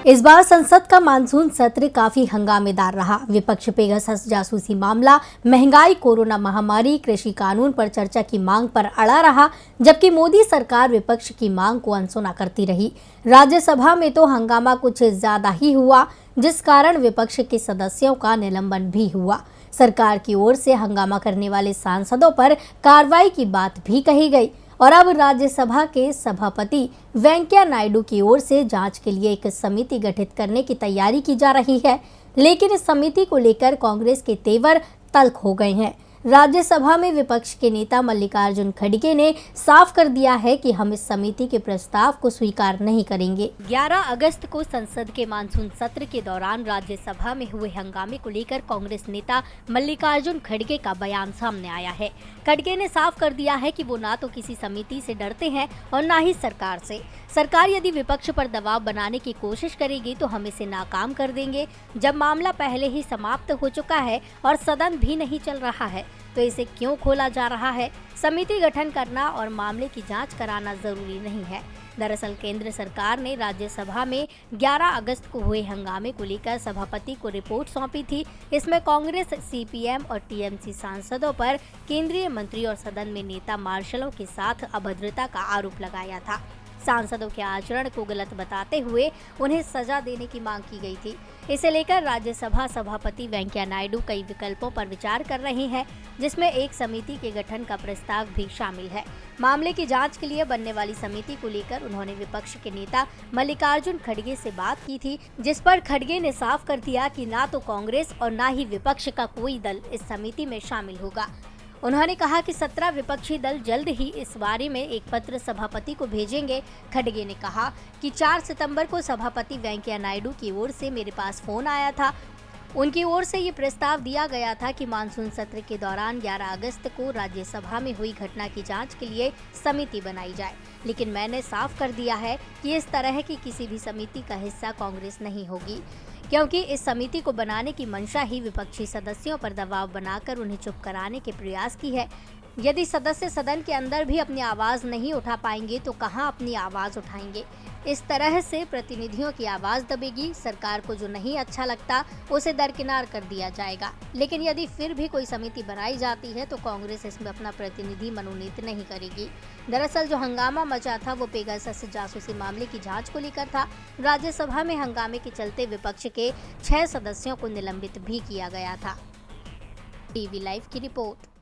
इस बार संसद का मानसून सत्र काफी हंगामेदार रहा। विपक्ष पेगासस जासूसी मामला, महंगाई, कोरोना महामारी, कृषि कानून पर चर्चा की मांग पर अड़ा रहा, जबकि मोदी सरकार विपक्ष की मांग को अनसुना करती रही। राज्यसभा में तो हंगामा कुछ ज्यादा ही हुआ, जिस कारण विपक्ष के सदस्यों का निलंबन भी हुआ। सरकार की ओर से हंगामा करने वाले सांसदों पर कार्रवाई की बात भी कही गई और अब राज्यसभा के सभापति वेंकैया नायडू की ओर से जांच के लिए एक समिति गठित करने की तैयारी की जा रही है। लेकिन इस समिति को लेकर कांग्रेस के तेवर तल्ख हो गए हैं। राज्यसभा में विपक्ष के नेता मल्लिकार्जुन खड़गे ने साफ कर दिया है कि हम इस समिति के प्रस्ताव को स्वीकार नहीं करेंगे। 11 अगस्त को संसद के मानसून सत्र के दौरान राज्यसभा में हुए हंगामे को लेकर कांग्रेस नेता मल्लिकार्जुन खड़गे का बयान सामने आया है। खड़गे ने साफ कर दिया है कि वो ना तो किसी समिति से डरते हैं और ना ही सरकार से। सरकार यदि विपक्ष पर दबाव बनाने की कोशिश करेगी तो हम इसे नाकाम कर देंगे। जब मामला पहले ही समाप्त हो चुका है और सदन भी नहीं चल रहा है तो इसे क्यों खोला जा रहा है। समिति गठन करना और मामले की जांच कराना जरूरी नहीं है। दरअसल केंद्र सरकार ने राज्यसभा में 11 अगस्त को हुए हंगामे को लेकर सभापति को रिपोर्ट सौंपी थी। इसमें कांग्रेस, सीपीएम और टीएमसी सांसदों पर केंद्रीय मंत्री और सदन में नेता मार्शलों के साथ अभद्रता का आरोप लगाया था। सांसदों के आचरण को गलत बताते हुए उन्हें सजा देने की मांग की गई थी। इसे लेकर राज्यसभा सभापति वेंकैया नायडू कई विकल्पों पर विचार कर रहे हैं, जिसमें एक समिति के गठन का प्रस्ताव भी शामिल है। मामले की जांच के लिए बनने वाली समिति को लेकर उन्होंने विपक्ष के नेता मल्लिकार्जुन खड़गे से बात की थी, जिस पर खड़गे ने साफ कर दिया कि ना तो कांग्रेस और ना ही विपक्ष का कोई दल इस समिति में शामिल होगा। उन्होंने कहा कि 17 विपक्षी दल जल्द ही इस बारे में एक पत्र सभापति को भेजेंगे। खड़गे ने कहा कि 4 सितंबर को सभापति वेंकैया नायडू की ओर से मेरे पास फोन आया था। उनकी ओर से ये प्रस्ताव दिया गया था कि मानसून सत्र के दौरान 11 अगस्त को राज्यसभा में हुई घटना की जांच के लिए समिति बनाई जाए, लेकिन मैंने साफ कर दिया है कि इस तरह की किसी भी समिति का हिस्सा कांग्रेस नहीं होगी, क्योंकि इस समिति को बनाने की मंशा ही विपक्षी सदस्यों पर दबाव बनाकर उन्हें चुप कराने के प्रयास की है। यदि सदस्य सदन के अंदर भी अपनी आवाज नहीं उठा पाएंगे तो कहां अपनी आवाज उठाएंगे। इस तरह से प्रतिनिधियों की आवाज दबेगी। सरकार को जो नहीं अच्छा लगता उसे दरकिनार कर दिया जाएगा। लेकिन यदि फिर भी कोई समिति बनाई जाती है तो कांग्रेस इसमें अपना प्रतिनिधि मनोनीत नहीं करेगी। दरअसल जो हंगामा मचा था वो पेगासस जासूसी मामले की जांच को लेकर था। राज्यसभा में हंगामे के चलते विपक्ष के 6 सदस्यों को निलंबित भी किया गया था। टीवी लाइव की रिपोर्ट।